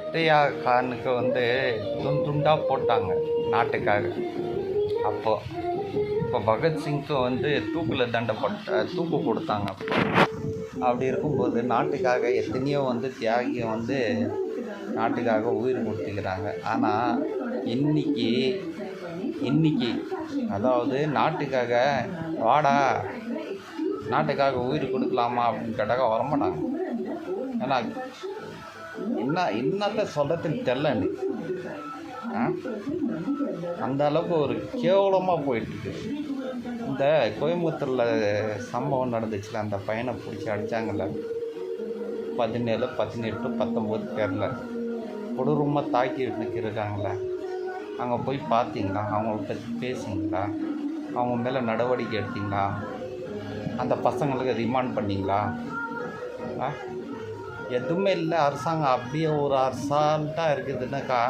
ஃபத்தேயா கானுக்கு வந்து துண்டாக போட்டாங்க நாட்டுக்காக. இப்போ பகத்சிங்க்கு வந்து தூக்கில் தூக்கு கொடுத்தாங்க. அப்படி இருக்கும்போது நாட்டுக்காக எத்தனையோ வந்து தியாகியை வந்து நாட்டுக்காக உயிர் கொடுத்துக்கிறாங்க. ஆனால் இன்னைக்கு அதாவது நாட்டுக்காக வாடா நாட்டுக்காக உயிர் கொடுக்கலாமா அப்படின்னு கேட்டாக்க வரமாட்டாங்க. ஏன்னா என்னத்தை சொல்கிறதுக்கு தெரில எனக்கு. அந்த அளவுக்கு ஒரு கேவலமாக போயிட்டுருக்கு. இந்த கோயம்புத்தூரில் சம்பவம் நடந்துச்சுல, அந்த பையனை பிடிச்சி அடித்தாங்கல்ல, 17, 18, 19 பேரில் கொடூரமாக தாக்கி இருக்காங்களே, அங்கே போய் பார்த்தீங்களா? அவங்கள பற்றி பேசுங்களா? அவங்க மேலே நடவடிக்கை எடுத்தீங்களா? அந்த பசங்களுக்கு ரிமாண்ட் பண்ணிங்களா? எதுவுமே இல்லை. அரசாங்கம் அப்படியே ஒரு அசால்ட்டாக இருக்குதுன்னாக்கா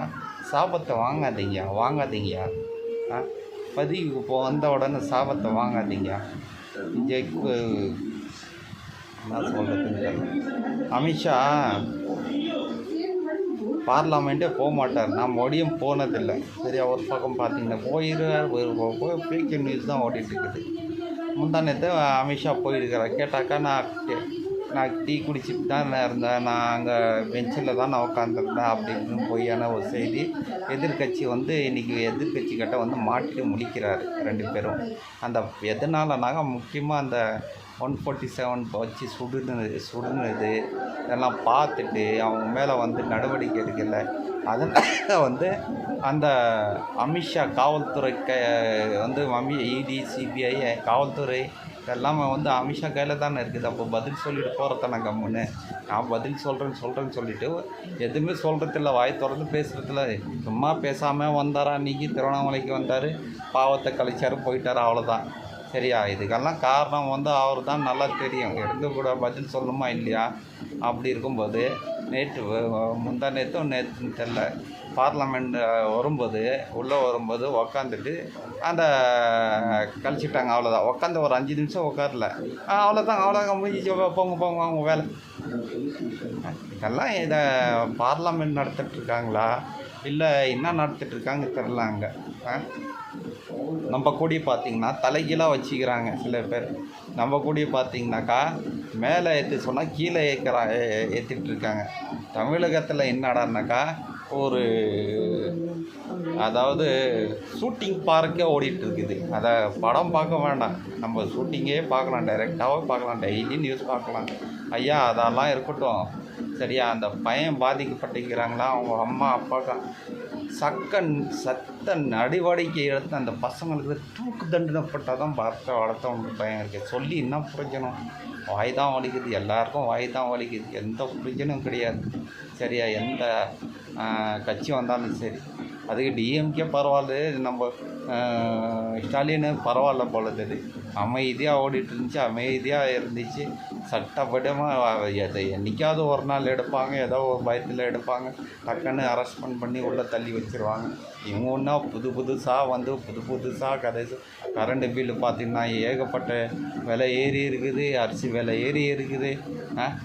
சாபத்தை வாங்காதீங்க. பதிவுக்கு வந்த உடனே சாபத்தை வாங்காதீங்க. விஜய்க்கு என்ன சொல்கிறதுன்னு அமித்ஷா பார்லமெண்ட்டே போக மாட்டார். நான் மறுபடியும் போனதில்லை. சரியா? ஒரு பக்கம் பார்த்தீங்கன்னா போய் ஃபேக் நியூஸ் தான் ஓடிட்டுருக்குது. முந்தானத்தை அமித்ஷா போயிருக்கிறார். கேட்டாக்கா நான் டீ குடிச்சிட்டு தான் இருந்தேன், நான் அங்கே பெஞ்சில் தான் நான் உட்காந்துருந்தேன் அப்படின்னு பொய்யான ஒரு செய்தி. எதிர்கட்சி வந்து இன்றைக்கி எதிர்கட்சி கிட்ட வந்து மாட்டிட்டு முழிக்கிறாரு 2 பேரும். அந்த எதனாலனாக்கா முக்கியமாக அந்த 147 வச்சு சுடுனது இதெல்லாம் பார்த்துட்டு அவங்க மேலே வந்து நடவடிக்கை எடுக்கலை. அதனால் வந்து அந்த அமித்ஷா காவல்துறை வந்து இடி, சிபிஐ, காவல்துறை எல்லாமே வந்து அமித்ஷா கையில் தானே இருக்குது. அப்போ பதில் சொல்லிட்டு போகிறதானே கம்முன்னு. நான் பதில் சொல்கிறேன்னு சொல்லிவிட்டு எதுவுமே சொல்கிறதில்ல, வாய் திறந்து பேசுகிறதில்ல. சும்மா பேசாமல் வந்தாரா, அன்றைக்கி திருவண்ணாமலைக்கு வந்தார், பாவத்தை கழிச்சார், போயிட்டார், அவ்வளோதான். சரியா? இதுக்கெல்லாம் காரணம் வந்து அவர் தான் நல்லா தெரியும். எடுத்து கூட பதில் சொல்லணுமா இல்லையா? அப்படி இருக்கும்போது நேற்றுன்னு தெரில, பார்லமெண்ட் உள்ளே வரும்போது உக்காந்துட்டு அந்த கழிச்சிட்டாங்க. அவ்வளோதான். உட்காந்து ஒரு 5 நிமிஷம் உட்காரல, அவ்வளோதான் முடிஞ்சிச்சு, போங்க அவங்க வேலை. இதெல்லாம் இதை பார்லமெண்ட் நடத்திட்டுருக்காங்களா இல்லை என்ன நடத்திட்டுருக்காங்க தெரில. அங்கே நம்ம கூடி பார்த்திங்கன்னா தலைகீழாக வச்சுக்கிறாங்க சில பேர். நம்ம கூடி பார்த்திங்கனாக்கா மேலே ஏற்றி சொன்னால் கீழே ஏற்றிட்டுருக்காங்க. தமிழகத்தில் என்னடான்னாக்கா ஒரு அதாவது ஷூட்டிங் பார்க்கே ஓடிட்டுருக்குது. அதை படம் பார்க்க வேண்டாம், நம்ம ஷூட்டிங்கே பார்க்கலாம், டைரெக்டாகவே பார்க்கலாம், டெய்லி நியூஸ் பார்க்கலாம். ஐயா அதெல்லாம் இருக்கட்டும். சரியா? அந்த பையன் பாதிக்கப்பட்டிருக்கிறாங்களா, அவங்க அம்மா அப்பாக்கா சத்த நடவடிக்கை எடுத்து அந்த பசங்களுக்கு தூக்கு தண்டனைப்பட்டால் தான் வளர்த்தவங்க பையன் இருக்குது. சொல்லி என்ன பிரயோஜனம்? வாய் தான் வலிக்குது, எல்லாருக்கும் வாய் தான் வலிக்குது, எந்த பிரயோஜனமும் கிடையாது. சரியா? எந்த கட்சி வந்தாலும் சரி. அதுக்கு டிஎம்கே பரவாயில்ல, நம்ம ஸ்டாலின் பரவாயில்ல போல தெரியுது. அமைதியாக அமைதியாக இருந்துச்சு. சட்டப்படியாக என்றைக்காவது ஒரு நாள் எடுப்பாங்க, ஏதோ ஒரு பயத்தில் எடுப்பாங்க, டக்குன்னு அரெஸ்ட்மெண்ட் பண்ணி உள்ளே தள்ளி வச்சுருவாங்க. இவங்க ஒன்றா புதுசாக வந்து புதுசாக கரண்ட் பில்லு பார்த்திங்கன்னா ஏகப்பட்ட விலை ஏறி இருக்குது, அரிசி விலை ஏறி இருக்குது.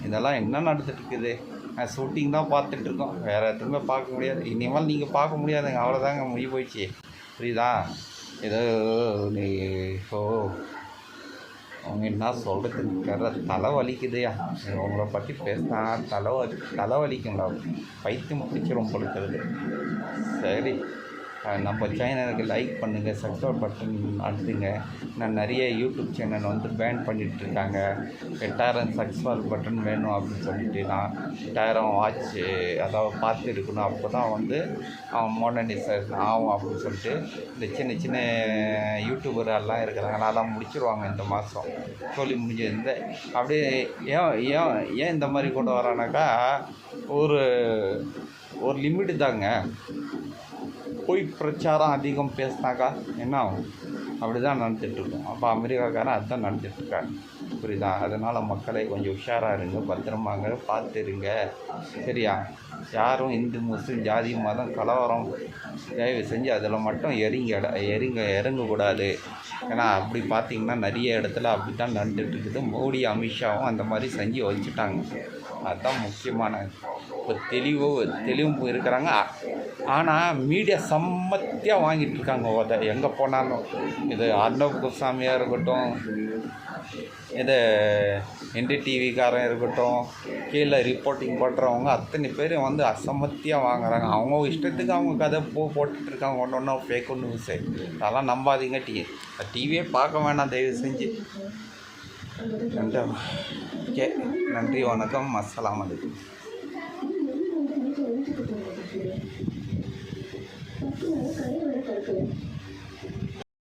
இதெல்லாம் என்ன நடந்துட்டு இருக்குது? ஷூட்டிங் தான் பார்த்துட்ருக்கோம், வேறு எதுவுமே பார்க்க முடியாது. இனிமேல் நீங்கள் பார்க்க முடியாதுங்க, அவ்வளோதாங்க, முடிஞ்சு போயிடுச்சு. புரியுதா? ஏதோ நீ அவங்க என்ன சொல்கிறதுக்கு தலை வலிக்குதுயா. உங்களை பற்றி பேசினா தலை வலிக்குங்களா, பைத்தியம் பிடிச்சிரும் பொழுது. சரி, நம்ம சேனலுக்கு லைக் பண்ணுங்கள், சப்ஸ்கிரைப் பட்டன் அழுத்துங்க. நான் நிறைய யூடியூப் சேனல் வந்து பேன் பண்ணிகிட்ருக்காங்க. 8000 சப்ஸ்கிரைப் பட்டன் வேணும் அப்படின்னு சொல்லிட்டு நான் 8000 வாட்ச் அதாவது பார்த்து இருக்கணும். அப்போ தான் வந்து அவன் மாடர்னைசேஷன் ஆகும் அப்படின்னு சொல்லிட்டு இந்த சின்ன யூடியூபர் எல்லாம் இருக்கிறாங்க, அதெல்லாம் முடிச்சிருவாங்க இந்த மாதம். சொல்லி முடிஞ்சது அப்படியே ஏன் இந்த மாதிரி கொண்டு வரானாக்கா ஒரு லிமிட்டு தாங்க. பொய் பிரச்சாரம் அதிகம் பேசினாக்கா என்ன ஆகும்? அப்படி தான் நடந்துகிட்ருக்கோம். அப்போ அமெரிக்காக்காரன் அதுதான் நடந்துகிட்ருக்காங்க. புரியுதா? அதனால் மக்களை கொஞ்சம் உஷாராக இருங்க, பத்திரமாங்க, பார்த்து இருங்க. சரியா? யாரும் இந்து முஸ்லீம் ஜாதி மதம் கலவரம் தயவு செஞ்சு அதில் மட்டும் இறங்கக்கூடாது. ஏன்னா அப்படி பார்த்திங்கன்னா நிறைய இடத்துல அப்படி தான் நடந்துகிட்ருக்குது. மோடி அமித்ஷாவும் அந்த மாதிரி செஞ்சு வச்சுட்டாங்க. அதுதான் முக்கியமான இப்போ தெளிவும் இருக்கிறாங்க. ஆனால் மீடியா சம்மத்தியாக வாங்கிட்டு இருக்காங்க எங்கே போனாலும். இது அர்ணவ் கோஸ்வாமியாக இருக்கட்டும், இது NDTVக்காரன் இருக்கட்டும், கீழே ரிப்போர்ட்டிங் பண்ணுறவங்க அத்தனை பேரும் வந்து அசமத்தியாக வாங்குறாங்க. அவங்க இஷ்டத்துக்கு அவங்க கதை போட்டுட்ருக்காங்க. ஒன்று ஃபேக் நியூஸு. அதெல்லாம் நம்பாதீங்க. டிவியே பார்க்க வேணாம் தயவு செஞ்சு. ஓகே, நன்றி, வணக்கம், அஸ்ஸலாமு அலைக்கும்.